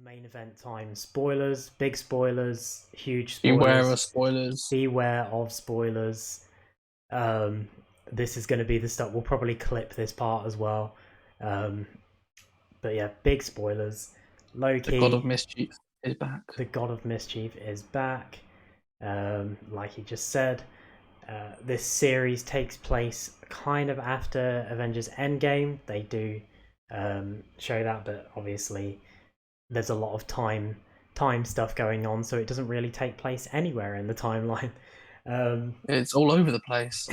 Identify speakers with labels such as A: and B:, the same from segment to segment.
A: Main event time. Spoilers, big spoilers, huge
B: Beware of
A: spoilers.
B: spoilers.
A: Beware of spoilers. Um, this is going to be the stuff. We'll probably clip this part as well. But yeah, big spoilers. Loki,
B: The God of Mischief is back.
A: the God of Mischief, is back. Like he just said, this series takes place kind of after Avengers Endgame. They do show that, but obviously there's a lot of time stuff going on, so it doesn't really take place anywhere in the timeline.
B: It's all over the place.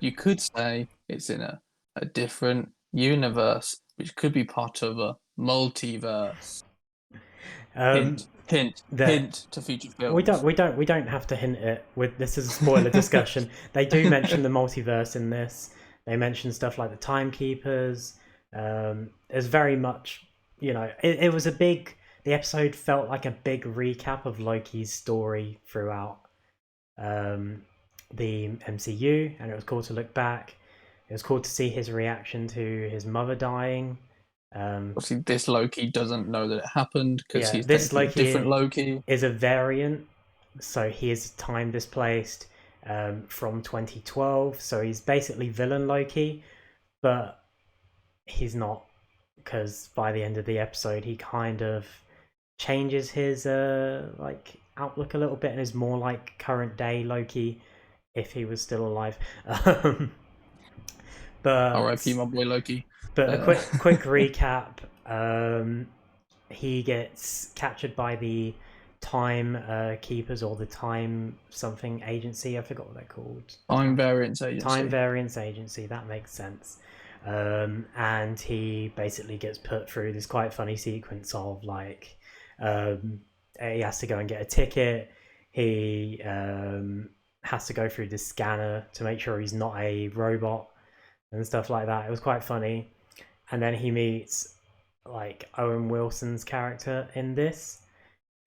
B: You could say it's in a different universe, which could be part of a multiverse. Hint, hint, hint to future films.
A: We don't have to hint it. With this is a spoiler discussion. They do mention the multiverse in this. They mention stuff like the timekeepers. There's very much, it was a big. The episode felt like a big recap of Loki's story throughout the MCU, and it was cool to look back. It was cool to see his reaction to his mother dying.
B: Obviously, this Loki doesn't know that it happened because he's
A: this Loki
B: different Loki
A: is a variant, so he is time displaced from 2012. So he's basically villain Loki, but he's not, because by the end of the episode, he kind of changes his outlook a little bit and is more like current day Loki if he was still alive. But
B: R.I.P. my boy Loki.
A: But a quick recap. He gets captured by the time keepers, or the time something agency. I forgot what they're called.
B: Time Variance Agency.
A: Time Variance Agency. That makes sense. And he basically gets put through this quite funny sequence of he has to go and get a ticket. He has to go through the scanner to make sure he's not a robot and stuff like that. It was quite funny. And then he meets Owen Wilson's character in this,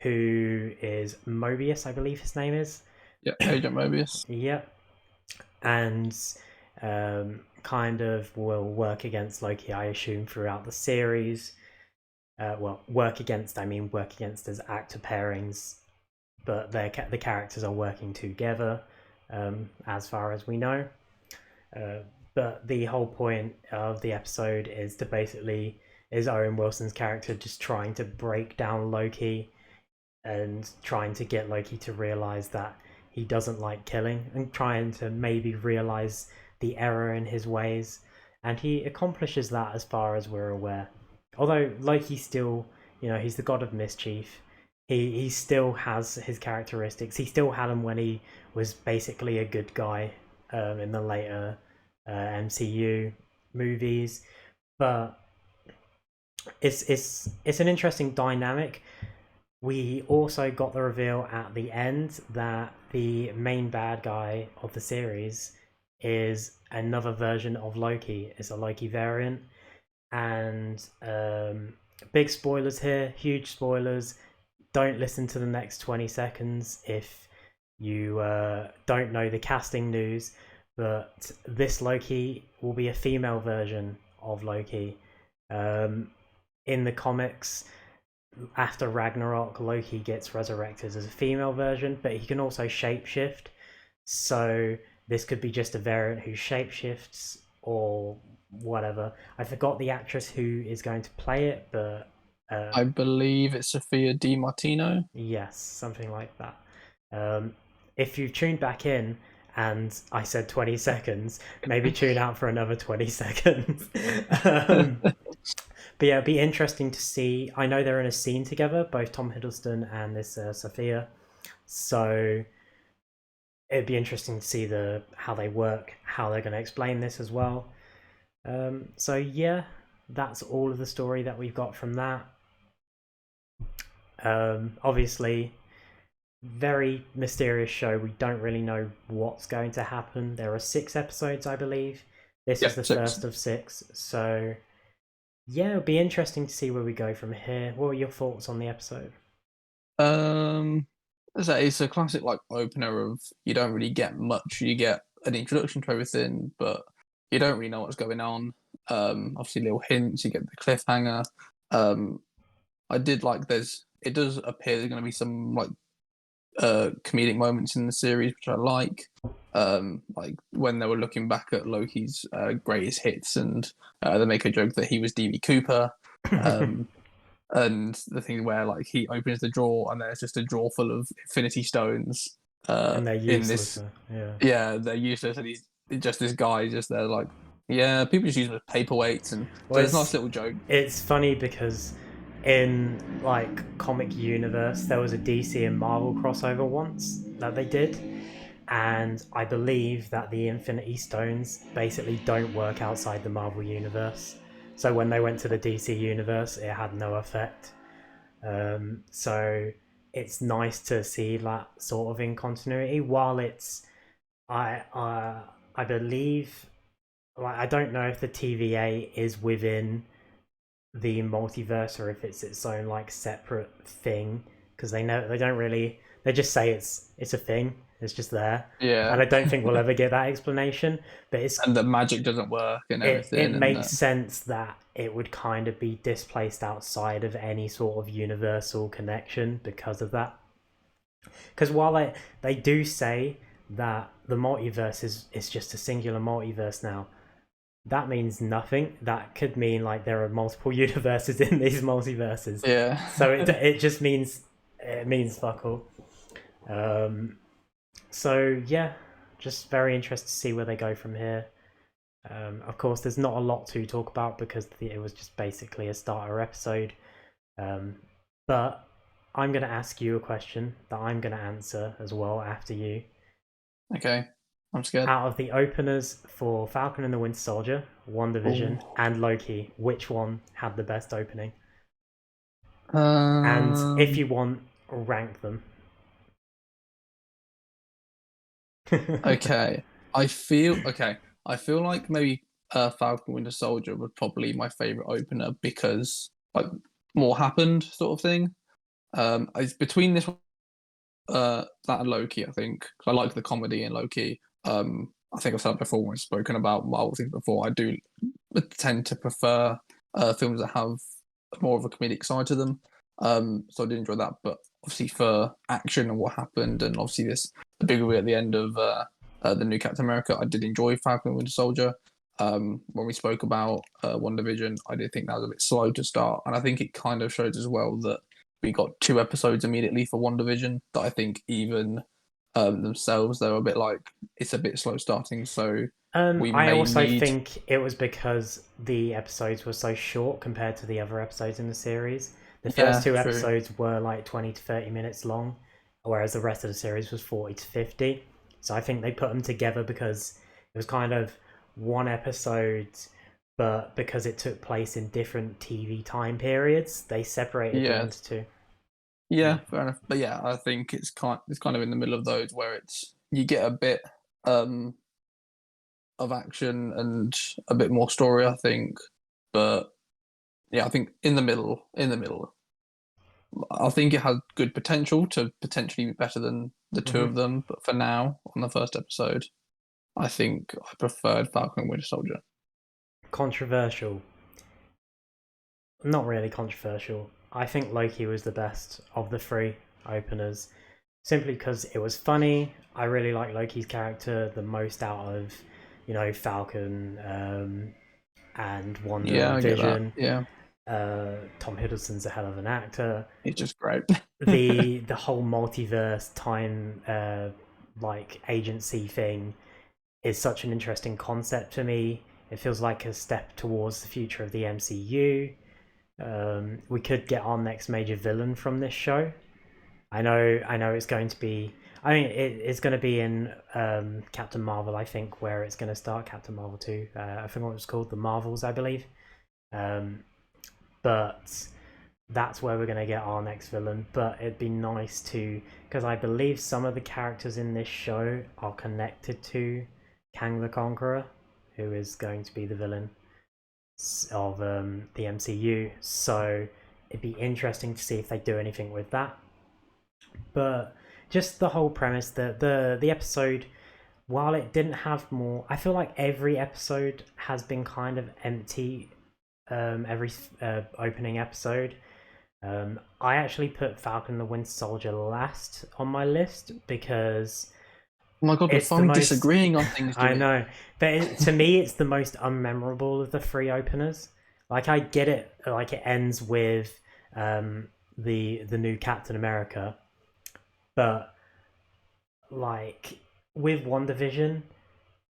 A: who is Mobius, I believe his name is.
B: Yeah, Agent Mobius.
A: Yep. And kind of will work against Loki, I assume, throughout the series. Work against as actor pairings, but the characters are working together, as far as we know. But the whole point of the episode is Owen Wilson's character just trying to break down Loki and trying to get Loki to realize that he doesn't like killing, and trying to maybe realize the error in his ways. And he accomplishes that as far as we're aware. Although Loki still, he's the God of Mischief. He still has his characteristics. He still had them when he was basically a good guy in the later MCU movies, but it's an interesting dynamic. We also got the reveal at the end that the main bad guy of the series is another version of Loki. It's a Loki variant, and big spoilers here, huge spoilers. Don't listen to the next 20 seconds if you don't know the casting news. But this Loki will be a female version of Loki. In the comics, after Ragnarok, Loki gets resurrected as a female version, but he can also shapeshift. So this could be just a variant who shapeshifts or whatever. I forgot the actress who is going to play it, but
B: I believe it's Sophia Di Martino.
A: Yes, something like that. If you've tuned back in and I said 20 seconds, maybe tune out for another 20 seconds. But yeah, it'd be interesting to see. I know they're in a scene together, both Tom Hiddleston and this Sophia. So it'd be interesting to see how they work, how they're going to explain this as well. So yeah, that's all of the story that we've got from that. Obviously, very mysterious show. We don't really know what's going to happen. There are 6 episodes, I believe. This is the 6. First of 6. So yeah, it'll be interesting to see where we go from here. What were your thoughts on the episode?
B: It's a classic opener of, you don't really get much. You get an introduction to everything, but you don't really know what's going on. Obviously little hints, you get the cliffhanger. I did like it does appear there's going to be some like comedic moments in the series which I like when they were looking back at Loki's greatest hits, and they make a joke that he was DB Cooper. Um, and the thing where like he opens the drawer and there's just a drawer full of Infinity Stones.
A: And they're
B: In
A: useless.
B: this,
A: Yeah.
B: yeah, they're useless, and he's just this guy just there like, yeah, people just use them as paperweights, and so
A: Well,
B: it's a nice little joke.
A: it's funny because in like comic universe there was a DC and Marvel crossover once that they did, and I believe that the Infinity Stones basically don't work outside the Marvel universe. So when they went to the DC universe, it had no effect. So it's nice to see that sort of in continuity. While it's, I believe, like I don't know if the TVA is within the multiverse or if it's its own like separate thing, because they don't really, they just say it's a thing, it's just there, and
B: Yeah,
A: I don't think we'll ever get that explanation. But
B: and the magic doesn't work and
A: it
B: everything, and
A: makes sense that it would kind of be displaced outside of any sort of universal connection because of that. Because while they do say that the multiverse is just a singular multiverse now, that means nothing. That could mean like there are multiple universes in these multiverses.
B: yeah.
A: So it just means, it means fuck all. Um, so yeah, just very interested to see where they go from here. Of course, there's not a lot to talk about because it was just basically a starter episode. But I'm going to ask you a question that I'm going to answer as well after you.
B: Okay, I'm scared.
A: Out of the openers for Falcon and the Winter Soldier, WandaVision,
B: Ooh.
A: and Loki, which one had the best opening? And if
B: Um,
A: you want, rank them.
B: okay. I feel like maybe Falcon Winter Soldier was probably my favorite opener because like more happened sort of thing. It's between this that and Loki, I think, 'cause I like the comedy in Loki. I think I've said it before when I've spoken about Marvel things before. I do tend to prefer films that have more of a comedic side to them. So I did enjoy that, but obviously for action and what happened, and obviously the big reveal at the end of the new Captain America, I did enjoy Falcon and Winter Soldier. When we spoke about WandaVision, I did think that was a bit slow to start, and I think it kind of showed as well that we got 2 episodes immediately for WandaVision that I think even themselves they were a bit like it's a bit slow starting, so we
A: I
B: may
A: also
B: need.
A: think it was because the episodes were so short compared to the other episodes in the series. The first
B: Yeah,
A: two
B: true.
A: episodes were like 20 to 30 minutes long, whereas the rest of the series was 40 to 50. So I think they put them together because it was kind of one episode, but because it took place in different TV time periods, they separated them
B: Yeah,
A: into two.
B: yeah,
A: Yeah.
B: fair enough. But yeah, I think it's kind of in the middle of those where it's you get a bit um of action and a bit more story, I think. But yeah, I think in the middle, I think it has good potential to potentially be better than the two
A: Hmm.
B: of them. But for now, on the first episode, I think I preferred Falcon and Winter Soldier.
A: Controversial. Not really controversial. I think Loki was the best of the three openers, simply because it was funny. I really like Loki's character the most out of, Falcon, and Wanda
B: Yeah,
A: and
B: I get that.
A: Vision.
B: Yeah,
A: Tom Hiddleston's a hell of an actor.
B: it's just great.
A: The whole multiverse time like agency thing is such an interesting concept to me. It feels like a step towards the future of the MCU. We could get our next major villain from this show. I know it's going to be. I mean, it's going to be in Captain Marvel. I think where it's going to start. Captain Marvel 2. I forgot what it's called. The Marvels, I believe. Um, but that's where we're going to get our next villain. But it'd be nice to, because I believe some of the characters in this show are connected to Kang the Conqueror, who is going to be the villain of the MCU. So it'd be interesting to see if they do anything with that. But just the whole premise, the episode, while it didn't have more, I feel like every episode has been kind of empty. Every opening episode, I actually put Falcon and the Winter Soldier last on my list because
B: Oh my god, we're
A: it's the
B: finally
A: most.
B: disagreeing on things,
A: I
B: Jimmy.
A: know, but to me, it's the most unmemorable of the three openers. Like I get it, like it ends with the new Captain America, but like with WandaVision,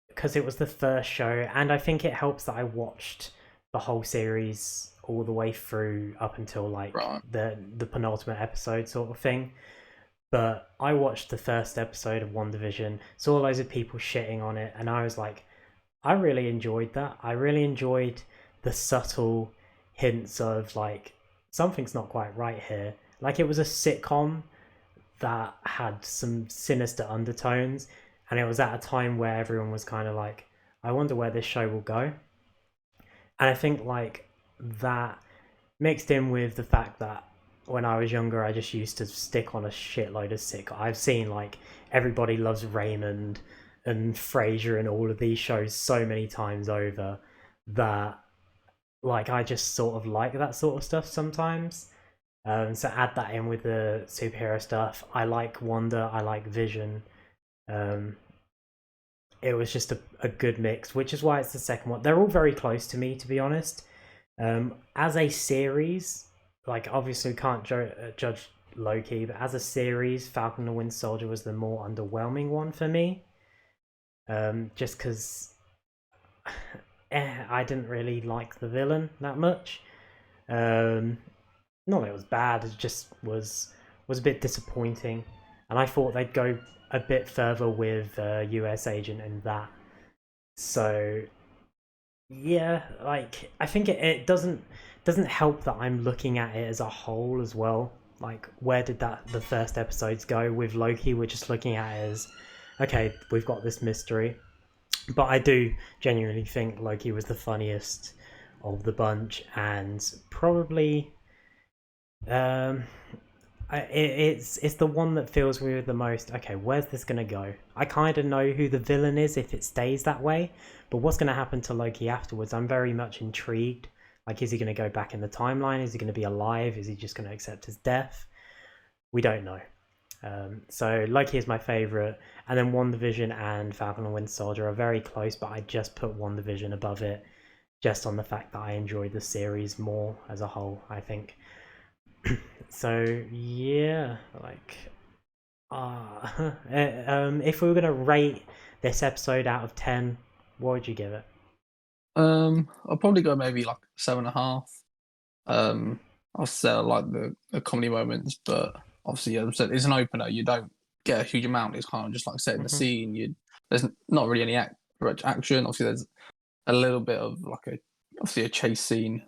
A: because it was the first show, and I think it helps that I watched the whole series all the way through up until like
B: Right.
A: the penultimate episode sort of thing. But I watched the first episode of WandaVision, saw loads of people shitting on it, and I was like, I really enjoyed that. I really enjoyed the subtle hints of like something's not quite right here. Like it was a sitcom that had some sinister undertones, and it was at a time where everyone was kind of like, I wonder where this show will go. And I think like that mixed in with the fact that when I was younger, I just used to stick on a shitload of sick. I've seen like Everybody Loves Raymond and Frasier and all of these shows so many times over that like I just sort of like that sort of stuff sometimes. So add that in with the superhero stuff. I like Wanda. I like Vision. Um, it was just a good mix, which is why it's the second one. They're all very close to me, to be honest. As a series, like obviously we can't judge Loki, but as a series, Falcon and the Winter Soldier was the more underwhelming one for me. Just because I didn't really like the villain that much. Um, Not that it was bad, it just was a bit disappointing, and I thought they'd go a bit further with US Agent and that. So yeah, like I think it doesn't help that I'm looking at it as a whole as well. Like where did that the first episodes go with Loki? We're just looking at it as okay, we've got this mystery, but I do genuinely think Loki was the funniest of the bunch and probably um it's the one that fills me with the most. Okay, where's this gonna go? I kind of know who the villain is if it stays that way, but what's gonna happen to Loki afterwards? I'm very much intrigued. Like, is he gonna go back in the timeline? Is he gonna be alive? Is he just gonna accept his death? We don't know. So Loki is my favorite, and then WandaVision and Falcon and Winter Soldier are very close, but I just put WandaVision above it, just on the fact that I enjoyed the series more as a whole. I think. So yeah, like if we were gonna rate this episode out of 10, what would you give it?
B: I'll probably go maybe like 7.5. I'll say I like the comedy moments, but obviously, as I said, it's an opener. You don't get a huge amount. It's kind of just like setting the scene. There's not really any action. Obviously, there's a little bit of like obviously a chase scene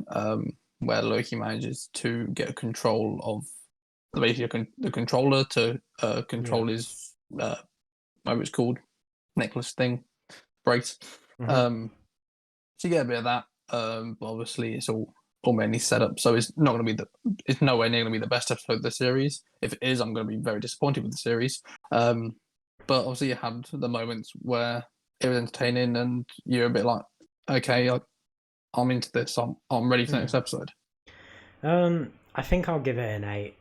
B: where Loki manages to get control of basically the controller to control his whatever it's called, necklace thing, brace. So you get a bit of that. But obviously it's all mainly set up, so it's not going to be it's nowhere near going to be the best episode of the series. If it is, I'm going to be very disappointed with the series. But obviously you had the moments where it was entertaining, and you're a bit like, okay, I'm into this. I'm ready for the next episode.
A: I think I'll give it an 8.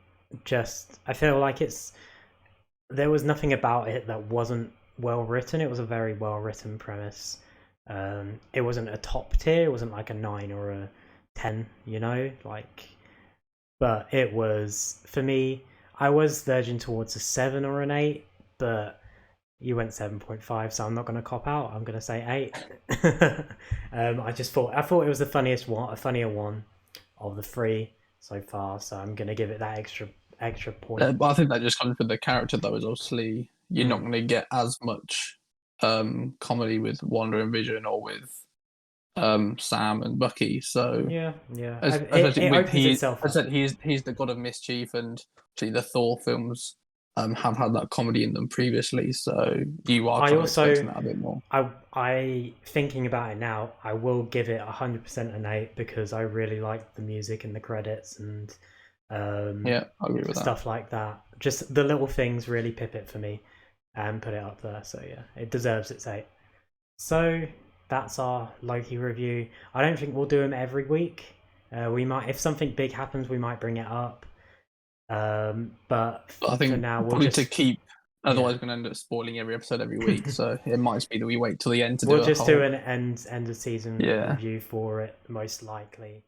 A: Just I feel like there was nothing about it that wasn't well written. It was a very well written premise. It wasn't a top tier. It wasn't like a 9 or a 10. Like, but it was for me. I was verging towards a 7 or an 8, but you went 7.5, so I'm not going to cop out. I'm going to say 8. I thought it was the funniest one, a funnier one of the three so far. So I'm going to give it that extra point.
B: But I think that just comes with the character, though. Is obviously you're not going to get as much comedy with Wanda and Vision or with Sam and Bucky. So
A: yeah,
B: it
A: opens itself up.
B: I said he's the god of mischief, and actually the Thor films have had that comedy in them previously. So you are kind of expecting that a bit more.
A: I thinking about it now, I will give it 100% an 8 because I really like the music and the credits and
B: yeah, I agree with
A: stuff like that. Just the little things really pip it for me and put it up there. So yeah, it deserves its 8. So that's our Loki review. I don't think we'll do them every week. We might, if something big happens, we might bring it up. But
B: I
A: for
B: think
A: now, we'll
B: probably
A: just
B: to keep. Otherwise,
A: yeah.
B: we're going to end up spoiling every episode every week. So it might be that we wait till the end to
A: We'll
B: do a
A: just do
B: whole.
A: an end of season
B: Yeah.
A: review for it, most likely.